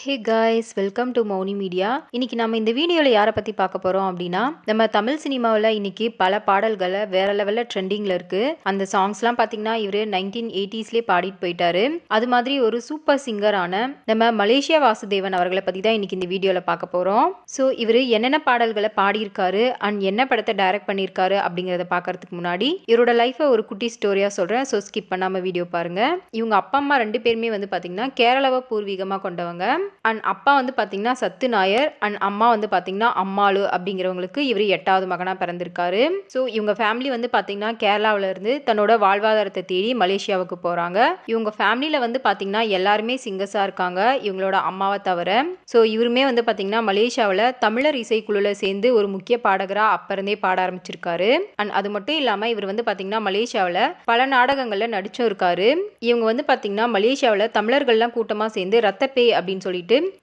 Hey guys, welcome to Mouni media. இன்னைக்கு நம்ம இந்த வீடியோவில் யாரை பற்றி பார்க்க போகிறோம் அப்படின்னா, நம்ம தமிழ் சினிமாவில் இன்னைக்கு பல பாடல்களை வேற லெவலில் ட்ரெண்டிங்கில் இருக்குது. அந்த சாங்ஸ்லாம் பார்த்தீங்கன்னா இவர் 1980ஸ்லேயே பாடிட்டு போயிட்டாரு. அது மாதிரி ஒரு சூப்பர் சிங்கரான நம்ம மலேசியா வாசுதேவன் அவர்களை பற்றி தான் இன்னைக்கு இந்த வீடியோவில் பார்க்க போகிறோம். ஸோ இவர் என்னென்ன பாடல்களை பாடியிருக்காரு அண்ட் என்ன படத்தை டைரக்ட் பண்ணியிருக்காரு அப்படிங்கிறத பார்க்கறதுக்கு முன்னாடி இவரோட லைஃப்பை ஒரு குட்டி ஸ்டோரியாக சொல்கிறேன். ஸோ ஸ்கிப் பண்ணாமல் வீடியோ பாருங்கள். இவங்க அப்பா அம்மா ரெண்டு பேருமே வந்து பார்த்தீங்கன்னா கேரளாவை பூர்வீகமாக கொண்டவங்க. அண்ட் அப்பா வந்து பார்த்தீங்கன்னா சத்து நாயர் அண்ட் அம்மா வந்து பார்த்தீங்கன்னா அம்மாளு அப்படிங்கிறவங்களுக்கு இவர் 8வது மகனாக பிறந்திருக்காரு. ஸோ இவங்க ஃபேமிலி வந்து பார்த்தீங்கன்னா கேரளாவில் இருந்து தன்னோட வாழ்வாதாரத்தை தேடி மலேசியாவுக்கு போகிறாங்க. இவங்க ஃபேமிலியில் வந்து பார்த்தீங்கன்னா எல்லாருமே சிங்கர்ஸாக இருக்காங்க, இவங்களோட அம்மாவை தவிர. ஸோ இவருமே வந்து பார்த்தீங்கன்னா மலேசியாவில் தமிழர் இசைக்குழுவில் சேர்ந்து ஒரு முக்கிய பாடகராக அப்ப இருந்தே பாட ஆரம்பிச்சிருக்காரு. அண்ட் அது மட்டும் இல்லாமல் இவர் வந்து பார்த்தீங்கன்னா மலேசியாவில் பல நாடகங்களில் நடிச்சும் இருக்காரு. இவங்க வந்து பார்த்தீங்கன்னா மலேசியாவில் தமிழர்கள்லாம் கூட்டமாக சேர்ந்து ரத்தப்பேய் அப்படின்னு சொல்லிட்டு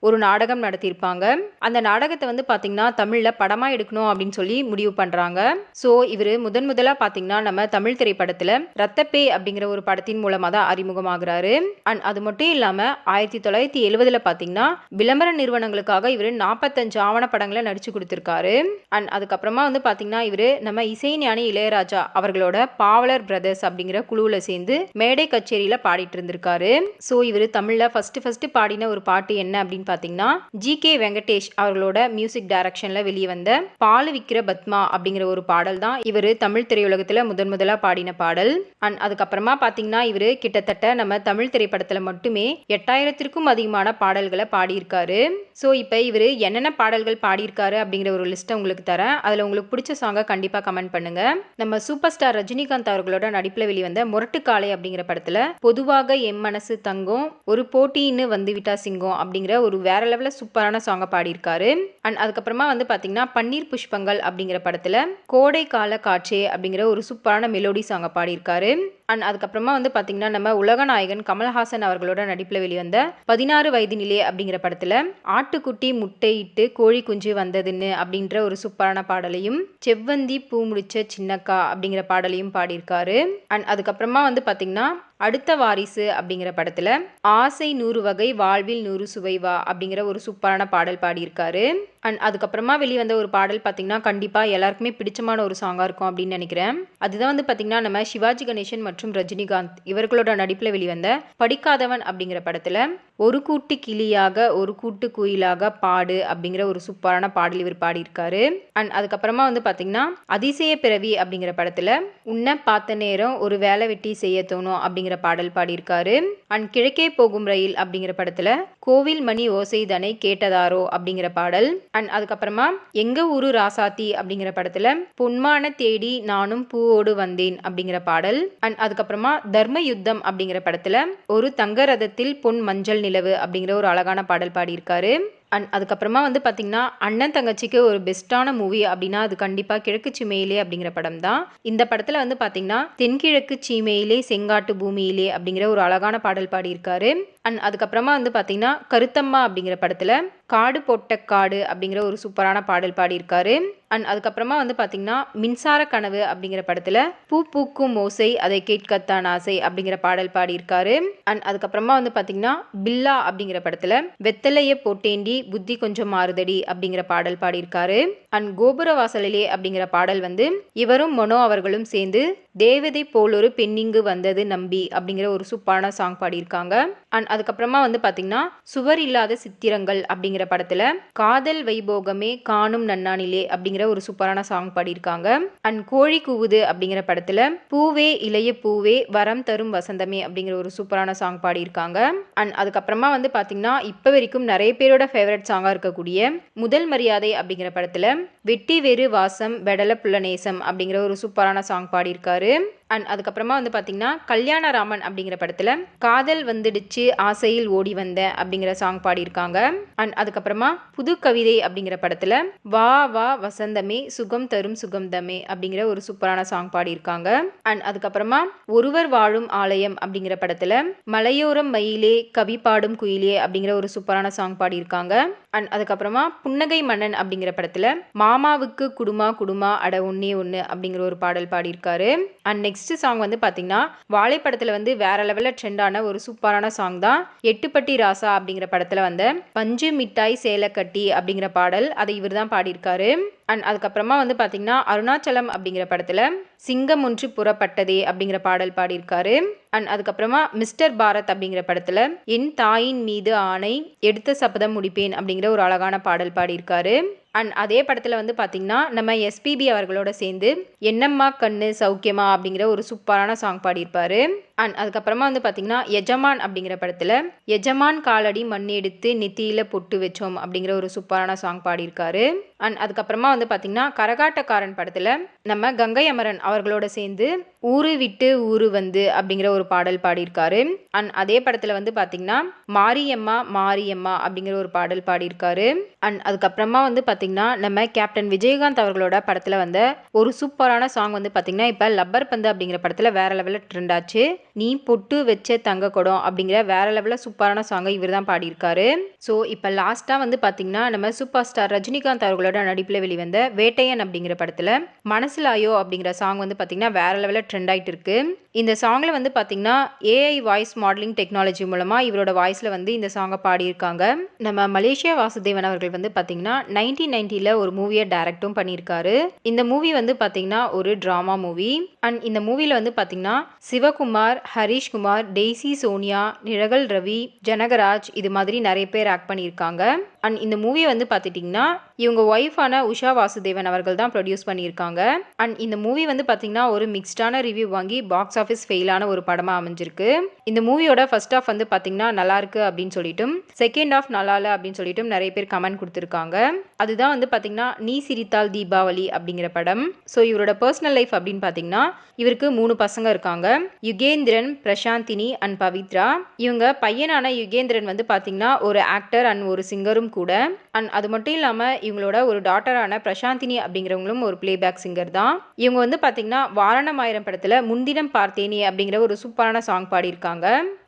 ஒரு நாடகம் நடத்தியிருப்பாங்க. அந்த நாடகத்தை வந்து பாத்தீங்கன்னா தமிழ்ல படமா எடுக்கணும் அப்படின்னு சொல்லி முடிவு பண்றாங்க. சோ இவரு முதலா பாத்தீங்கன்னா நம்ம தமிழ் திரைப்படத்துல ரத்தப்பேய் அப்படிங்கிற ஒரு படத்தின் மூலமா தான் அறிமுகமாகிறாரு. அண்ட் அது மட்டும் இல்லாம 1970ல பாத்தீங்கன்னா விளம்பர நிறுவனங்களுக்காக இவரு 45 ஆவண படங்களை நடிச்சு கொடுத்திருக்காரு. அண்ட் அதுக்கப்புறமா வந்து பாத்தீங்கன்னா இவரு நம்ம இசைஞானி இளையராஜா அவர்களோட பாவலர் பிரதர்ஸ் அப்படிங்கிற குழுவுல சேர்ந்து மேடை கச்சேரியில பாடிட்டு இருந்திருக்காரு. சோ இவரு தமிழ்ல ஃபர்ஸ்ட் பாடின ஒரு பாட்டு என்ன அப்படின்னு பாத்தீங்கன்னா ஜி.கே. வெங்கடேஷ் அவர்களோட மியூசிக் டைரக்ஷன்ல வெளியே வந்த பாலு விக்கிர பத்மா அப்படிங்கிற ஒரு பாடல் தான் இவரு தமிழ் திரையுலகத்துல முதலா பாடின பாடல். அண்ட் அதுக்கப்புறமா பாத்தீங்கன்னா இவரு கிட்டத்தட்ட நம்ம தமிழ் திரைப்படத்துல மட்டுமே 8000க்கும் அதிகமான பாடல்களை பாடியிருக்காரு. ஸோ இப்போ இவரு என்னென்ன பாடல்கள் பாடியிருக்காரு அப்படிங்கிற ஒரு லிஸ்ட்டை உங்களுக்கு தரேன். அதில் உங்களுக்கு பிடிச்ச சாங்கை கண்டிப்பாக கமெண்ட் பண்ணுங்க. நம்ம சூப்பர் ஸ்டார் ரஜினிகாந்த் அவர்களோட நடிப்பில் வெளிவந்த முரட்டுக்காலை அப்படிங்கிற படத்தில் பொதுவாக எம் மனசு தங்கம், ஒரு போட்டின்னு வந்து விட்டா சிங்கம் அப்படிங்கிற ஒரு வேற லெவலில் சூப்பரான சாங்கை பாடியிருக்காரு. அண்ட் அதுக்கப்புறமா வந்து பார்த்தீங்கன்னா பன்னீர் புஷ்பங்கள் அப்படிங்கிற படத்தில் கோடை கால காட்சே அப்படிங்கிற ஒரு சூப்பரான மெலோடி சாங்கை பாடியிருக்காரு. அண்ட் அதுக்கப்புறமா வந்து பார்த்தீங்கன்னா நம்ம உலகநாயகன் கமல்ஹாசன் அவர்களோட நடிப்பில் வெளிவந்த 16 வயதினிலே அப்படிங்கிற படத்தில் ஆட்டுக்குட்டி முட்டையிட்டு கோழி குஞ்சு வந்ததுன்னு அப்படின்ற ஒரு சூப்பரான பாடலையும், செவ்வந்தி பூ முடிச்ச சின்னக்கா அப்படிங்கிற பாடலையும் பாடியிருக்காரு. அண்ட் அதுக்கப்புறமா வந்து பார்த்தீங்கன்னா அடுத்த வாரிசு அப்படிங்கிற படத்துல ஆசை 100 வகை வாழ்வில் 100 சுவைவா அப்படிங்கிற ஒரு சூப்பரான பாடல் பாடியிருக்காரு. அண்ட் அதுக்கப்புறமா வெளிவந்த ஒரு பாடல் பார்த்தீங்கன்னா கண்டிப்பா எல்லாருக்குமே பிடிச்சமான ஒரு சாங்கா இருக்கும் அப்படின்னு நினைக்கிறேன். அதுதான் வந்து பார்த்தீங்கன்னா நம்ம சிவாஜி கணேசன் மற்றும் ரஜினிகாந்த் இவர்களோட நடிப்பில் வெளிவந்த படிக்காதவன் அப்படிங்கிற படத்துல ஒரு கூட்டு கிளியாக ஒரு கூட்டு குயிலாக பாடு அப்படிங்கிற ஒரு சூப்பரான பாடல் இவர் பாடியிருக்காரு. அண்ட் அதுக்கப்புறமா வந்து பார்த்தீங்கன்னா அதிசய பிறவி அப்படிங்கிற படத்துல உன்னை பார்த்த நேரம் ஒரு வேலை வெட்டி செய்ய தோணும் அப்படிங்கிற பாடல் பாடியிருக்காரு. அண்ட் கிழக்கே போகும் ரயில் அப்படிங்கிற படத்துல கோவில் மணி ஓசைதனை கேட்டதாரோ அப்படிங்கிற பாடல். அண்ட் அதுக்கப்புறமா எங்க ஊரு ராசாத்தி அப்படிங்கிற படத்துல பொன்மான தேடி நானும் பூவோடு வந்தேன் அப்படிங்கிற பாடல். அண்ட் அதுக்கப்புறமா தர்ம யுத்தம் அப்படிங்கிற படத்துல ஒரு தங்க ரதத்தில் பொன் மஞ்சள் நிலவு அப்படிங்கிற ஒரு அழகான பாடல் பாடியிருக்காரு. அண்ட் அதுக்கப்புறமா வந்து பார்த்தீங்கன்னா அண்ணன் தங்கச்சிக்கு ஒரு பெஸ்ட்டான மூவி அப்படின்னா அது கண்டிப்பாக கிழக்கு சீமையிலே அப்படிங்கிற படம் தான். இந்த படத்தில் வந்து பார்த்தீங்கன்னா தென்கிழக்கு சீமையிலே செங்காட்டு பூமியிலே அப்படிங்கிற ஒரு அழகான பாடல் பாடியிருக்காரு. அண்ட் அதுக்கப்புறமா வந்து பார்த்தீங்கன்னா கருத்தம்மா அப்படிங்கிற படத்தில் காடு போட்ட காடு அப்படிங்கிற ஒரு சூப்பரான பாடல் பாடியிருக்காரு. அண்ட் அதுக்கப்புறமா வந்து பார்த்தீங்கன்னா மின்சார கனவு அப்படிங்கிற படத்தில் பூ பூக்கும் ஓசை அதை கேட்கத்தான் ஆசை அப்படிங்கிற பாடல் பாடியிருக்காரு. அண்ட் அதுக்கப்புறமா வந்து பார்த்தீங்கன்னா பில்லா அப்படிங்கிற படத்தில் வெத்தலைய போட்டேண்டி புத்தி கொஞ்சம் மாறுதடி அப்படிங்கிற பாடல் பாடியிருக்காரு. அண்ட் கோபுர வாசலிலே அப்படிங்கிற பாடல் வந்து இவரும் மனோ அவர்களும் சேர்ந்து தேவதை போல் ஒரு பெண்ணிங்கு வந்தது நம்பி அப்படிங்கிற ஒரு சூப்பரான சாங் பாடியிருக்காங்க. அண்ட் அதுக்கப்புறமா வந்து பார்த்தீங்கன்னா சுவர் இல்லாத சித்திரங்கள் அப்படிங்கிற படத்துல காதல் வைபோகமே காணும் நன்னானிலே அப்படிங்கிற ஒரு சூப்பரான சாங் பாடியிருக்காங்க. அண்ட் கோழி கூவுது அப்படிங்கிற படத்துல பூவே இளைய பூவே வரம் தரும் வசந்தமே அப்படிங்கிற ஒரு சூப்பரான சாங் பாடியிருக்காங்க. அண்ட் அதுக்கப்புறமா வந்து பார்த்தீங்கன்னா இப்போ வரைக்கும் நிறைய பேரோட ஃபேவரட் சாங்கா இருக்கக்கூடிய முதல் மரியாதை அப்படிங்கிற படத்துல வெட்டி வேறு வாசம் வெடல புள்ளநேசம் அப்படிங்கிற ஒரு சூப்பரான சாங் பாடியிருக்காரு. அண்ட் அதுக்கப்புறமா வந்து பார்த்தீங்கன்னா கல்யாணராமன் அப்படிங்கிற படத்தில் காதல் வந்துடுச்சு ஆசையில் ஓடி வந்த அப்படிங்கிற சாங் பாடியிருக்காங்க. அண்ட் அதுக்கப்புறமா புது கவிதை அப்படிங்கிற படத்தில் வா வா வசந்தமே சுகம் தரும் சுகம்தமே அப்படிங்கிற ஒரு சூப்பரான சாங் பாடியிருக்காங்க. அண்ட் அதுக்கப்புறமா ஒருவர் வாழும் ஆலயம் அப்படிங்கிற படத்தில் மலையோரம் மயிலே கவி பாடும் குயிலே அப்படிங்கிற ஒரு சூப்பரான சாங் பாடியிருக்காங்க. அண்ட் அதுக்கப்புறமா புன்னகை மன்னன் அப்படிங்கிற படத்தில் மாமாவுக்கு குடுமா குடுமா அட ஒன்னே ஒன்று அப்படிங்கிற ஒரு பாடல் பாடியிருக்காரு. அண்ட் நெக்ஸ்ட் சாங் வந்து பார்த்தீங்கன்னா வாழை படத்தில் வந்து வேற லெவலில் ட்ரெண்டான ஒரு சூப்பரான சாங் தான் எட்டுப்பட்டி ராசா அப்படிங்கிற படத்தில் வந்த பஞ்சு மிட்டாய் சேலை கட்டி அப்படிங்கிற பாடல். அதை இவர் தான் பாடியிருக்காரு. அண்ட் அதுக்கப்புறமா வந்து பார்த்தீங்கன்னா அருணாச்சலம் அப்படிங்கிற படத்தில் சிங்கம் ஒன்று புறப்பட்டதே அப்படிங்கிற பாடல் பாடியிருக்காரு. அண்ட் அதுக்கப்புறமா மிஸ்டர் பாரத் அப்படிங்கிற படத்தில் என் தாயின் மீது ஆணை எடுத்த சபதம் முடிப்பேன் அப்படிங்கிற ஒரு அழகான பாடல் பாடியிருக்காரு. அண்ட் அதே படத்தில் வந்து பார்த்தீங்கன்னா நம்ம எஸ்பிபி அவர்களோட சேர்ந்து என்னம்மா கண்ணு சௌக்கியமா அப்படிங்கிற ஒரு சூப்பரான சாங் பாடியிருப்பாரு. அண்ட் அதுக்கப்புறமா வந்து பார்த்தீங்கன்னா எஜமான் அப்படிங்கிற படத்தில் எஜமான் காலடி மண் எடுத்து நெத்தியில பொட்டு வச்சோம் அப்படிங்கிற ஒரு சூப்பரான சாங் பாடியிருக்காரு. அண்ட் அதுக்கப்புறமா வந்து பார்த்தீங்கன்னா கரகாட்டக்காரன் படத்தில் நம்ம கங்கை அமரன் அவர்களோட சேர்ந்து ஊரு விட்டு ஊரு வந்து அப்படிங்கிற ஒரு பாடல் பாடியிருக்காரு. அண்ட் அதே படத்தில் வந்து பார்த்தீங்கன்னா மாரியம்மா மாரியம்மா அப்படிங்கிற ஒரு பாடல் பாடியிருக்காரு. அண்ட் அதுக்கப்புறமா வந்து பார்த்தீங்கன்னா நம்ம கேப்டன் விஜயகாந்த் அவர்களோட படத்தில் வந்த ஒரு சூப்பரான சாங் வந்து பார்த்தீங்கன்னா இப்போ லப்பர் பந்து அப்படிங்கிற படத்தில் வேற லெவலில் ட்ரெண்ட் ஆச்சு. நீ பொட்டு வச்ச தங்க குடம் அப்படிங்கிற வேற லெவலில் சூப்பரான சாங்கை இவர் தான் பாடியிருக்காரு. ஸோ இப்போ லாஸ்ட்டாக வந்து பார்த்தீங்கன்னா நம்ம சூப்பர் ஸ்டார் ரஜினிகாந்த் அவர்களோட நடிப்பில் வெளிவந்த வேட்டையன் அப்படிங்கிற படத்தில் மனசிலாயோ அப்படிங்கிற சாங் வந்து பார்த்தீங்கன்னா வேற லெவலில் ட்ரெண்ட் ஆகிட்டு இருக்கு. இந்த சாங்கில் வந்து பார்த்தீங்கன்னா ஏஐ வாய்ஸ் மாடலிங் டெக்னாலஜி மூலமாக இவரோட வாய்ஸில் வந்து இந்த சாங்கை பாடியிருக்காங்க. நம்ம மலேசியா வாசுதேவன் அவர்கள் வந்து பார்த்தீங்கன்னா 1990 ஒரு மூவியை டைரக்டும் பண்ணியிருக்காரு. இந்த மூவி வந்து பார்த்தீங்கன்னா ஒரு ட்ராமா மூவி. அண்ட் இந்த மூவியில் வந்து பார்த்தீங்கன்னா சிவகுமார், ஹரிஷ்குமார், டெய்சி சோனியா, நிழகல் ரவி, ஜனகராஜ் இது மாதிரி நிறைய பேர் ஆக்ட் பண்ணியிருக்காங்க. அண்ட் இந்த மூவியை வந்து பார்த்துட்டிங்கன்னா இவங்க ஒய்ஃபான உஷா வாசுதேவன் அவர்கள் தான் ப்ரொடியூஸ் பண்ணியிருக்காங்க. அண்ட் இந்த மூவி வந்து பார்த்தீங்கன்னா ஒரு மிக்ஸ்டான ரிவ்யூ வாங்கி பாக்ஸ் ஆஃபீஸ் ஃபெயிலான ஒரு படமாக அமைஞ்சிருக்கு. இந்த மூவியோட ஃபர்ஸ்ட் ஆஃப் வந்து பார்த்தீங்கன்னா நல்லா இருக்கு அப்படின்னு சொல்லிட்டும் செகண்ட் ஆஃப் நல்லா இல்லை அப்படின்னு சொல்லிட்டும் நிறைய பேர் கமெண்ட் கொடுத்துருக்காங்க. அதுதான் வந்து பார்த்தீங்கன்னா நீ சிரித்தால் தீபாவளி அப்படிங்கிற படம். ஸோ இவரோட பர்சனல் லைஃப் அப்படின்னு பார்த்தீங்கன்னா இவருக்கு 3 பசங்க இருக்காங்க. யுகேந்திரன், பிரசாந்தினி அண்ட் பவித்ரா. இவங்க பையனான யுகேந்திரன் வந்து பார்த்தீங்கன்னா ஒரு ஆக்டர் அண்ட் ஒரு சிங்கரும் கூட. அண்ட் அது மட்டும் இல்லாமல் இவங்களோட ஒரு டாட்டரான பிரசாந்தினி அப்படிங்கிறவங்களும் ஒரு பிளேபேக் சிங்கர் தான். இவங்க வந்து பார்த்தீங்கன்னா வாரணமாயிரம் படத்தில் முன்தினம் பார்த்தேனே அப்படிங்கிற ஒரு சூப்பரான சாங் பாடியிருக்காங்க.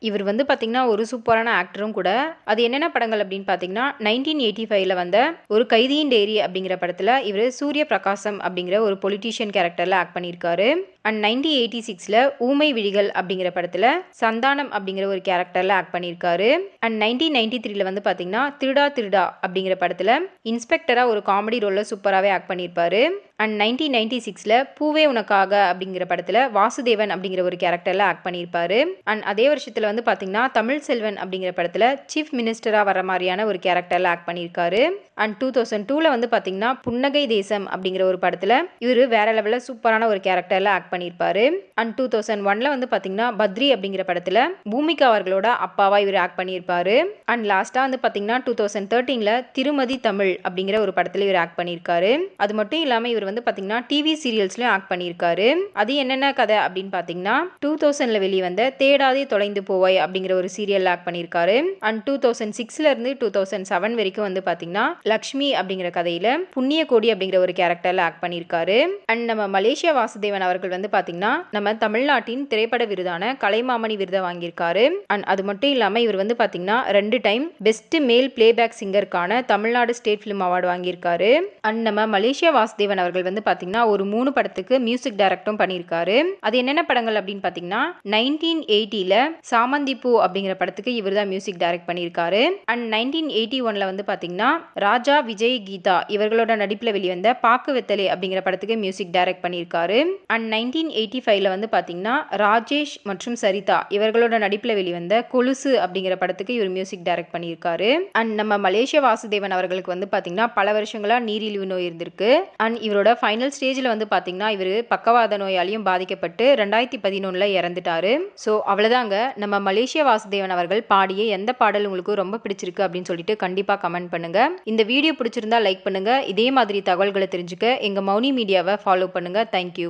இவர் வந்து பார்த்தீங்கன்னா ஒரு சூப்பரான ஆக்டரும் கூட. அது என்னென்ன படங்கள் அப்படின்னு பார்த்தீங்கன்னா 1985 வந்த ஒரு கைதியின் டேரி அப்படிங்கிற படத்தில் இவர் சூரிய பிரகாசம் அப்படிங்கிற ஒரு பொலிட்டீஷியன் கேரக்டரில் ஆக்ட் பண்ணியிருக்காரு. அண்ட் 1986 ஊமை விழிகள் அப்படிங்கிற படத்தில் சந்தானம் அப்படிங்கிற ஒரு கேரக்டரில் ஆக்ட் பண்ணியிருக்காரு. அண்ட் 1993 வந்து பார்த்தீங்கன்னா திருடா திருடா அப்படிங்கிற படத்தில் இன்ஸ்பெக்டராக ஒரு காமெடி ரோலில் சூப்பராகவே ஆக்ட் பண்ணியிருப்பாரு. அண்ட் 1996 பூவே உனக்காக அப்படிங்கிற படத்தில் வாசுதேவன் அப்படிங்கிற ஒரு கேரக்டரில் ஆக்ட் பண்ணியிருப்பாரு. அண்ட் அதே வருஷத்தில் வந்து பார்த்தீங்கன்னா தமிழ் செல்வன் அப்படிங்கிற படத்தில் சீஃப் மினிஸ்டராக வர மாதிரியான ஒரு கேரக்டரில் ஆக்ட் பண்ணியிருக்காரு. அண்ட் 2002 வந்து பார்த்தீங்கன்னா புன்னகை தேசம் அப்படிங்கிற ஒரு படத்தில் இவர் வேற லெவலில் சூப்பரான ஒரு கேரக்டரில் ஆக்ட் பண்ணியிருப்பாரு. அண்ட் 2001 வந்து பார்த்தீங்கன்னா பத்ரி அப்படிங்கிற படத்தில் பூமிகா அவர்களோட அப்பாவா இவர் ஆக்ட் பண்ணியிருப்பாரு. அண்ட் லாஸ்ட்டாக வந்து பார்த்தீங்கன்னா 2013 திருமதி தமிழ் அப்படிங்கிற ஒரு படத்தில் இவர் ஆக்ட் பண்ணியிருக்காரு. அது மட்டும் இல்லாமல் இவர் வந்து பார்த்தீங்கன்னா டிவி சீரியல்ஸ்லையும் ஆக்ட் பண்ணியிருக்காரு. அது என்னென்ன கதை அப்படின்னு பார்த்தீங்கன்னா 2000 வெளிவந்த தேடாதே தொலைந்து போவாய் அப்படிங்கிற ஒரு சீரியல் ஆக்ட் பண்ணியிருக்காரு. அண்ட் 2006 இருந்து 2007 வரைக்கும் வந்து பார்த்தீங்கன்னா லக்ஷ்மி அப்படிங்கிற கதையில புண்ணிய கோடி அப்படிங்கிற ஒரு கேரக்டர்ல ஆக்ட் பண்ணியிருக்காரு. அண்ட் நம்ம மலேசியா வாசுதேவன் அவர்கள் வந்து பார்த்தீங்கன்னா நம்ம தமிழ்நாட்டின் திரைப்பட விருதான கலைமாமணி விருதை வாங்கியிருக்காரு. அண்ட் அது மட்டும் இல்லாமல் இவர் வந்து பார்த்தீங்கன்னா 2 டைம் பெஸ்ட் மேல் பிளேபேக் சிங்கருக்கான தமிழ்நாடு ஸ்டேட் ஃபிலிம் அவார்டு வாங்கியிருக்காரு. அண்ட் நம்ம மலேசியா வாசுதேவன் அவர்கள் வந்து பார்த்தீங்கன்னா ஒரு 3 படத்துக்கு மியூசிக் டைரக்டும் பண்ணியிருக்காரு. அது என்னென்ன படங்கள் அப்படின்னு பார்த்தீங்கன்னா 1980 சாமந்திப்பூ அப்படிங்கிற படத்துக்கு இவர் தான் மியூசிக் டைரக்ட் பண்ணியிருக்காரு. அண்ட் 1981 வந்து பார்த்தீங்கன்னா ராஜா, விஜய், கீதா இவர்களோட நடிப்பில் வெளிவந்த பாக்கு வெத்தலே அப்படிங்கிற படத்துக்கு மியூசிக் டைரக்ட் பண்ணியிருக்காரு. அண்ட் 1985 வந்து பார்த்தீங்கன்னா ராஜேஷ் மற்றும் சரிதா இவர்களோட நடிப்பில் வெளிவந்த கொலுசு அப்படிங்கிற படத்துக்கு இவர் மியூசிக் டைரக்ட் பண்ணியிருக்காரு. அண்ட் நம்ம மலேசியா வாசுதேவன் அவர்களுக்கு வந்து பார்த்தீங்கன்னா பல வருஷங்களா நீரிழிவு நோய் இருந்திருக்கு. அண்ட் இவரோட ஃபைனல் ஸ்டேஜில் வந்து பார்த்தீங்கன்னா இவர் பக்கவாத நோயாலையும் பாதிக்கப்பட்டு 2011 இறந்துட்டாரு. ஸோ அவ்வளோதாங்க. நம்ம மலேசியா வாசுதேவன் அவர்கள் பாடிய எந்த பாடல் உங்களுக்கு ரொம்ப பிடிச்சிருக்கு அப்படின்னு சொல்லிட்டு கண்டிப்பாக கமெண்ட் பண்ணுங்க. இந்த வீடியோ பிடிச்சிருந்தா லைக் பண்ணுங்க. இதே மாதிரி தகவல்களை தெரிஞ்சுக்க எங்க மௌனி மீடியாவை ஃபாலோ பண்ணுங்க. தேங்க்யூ.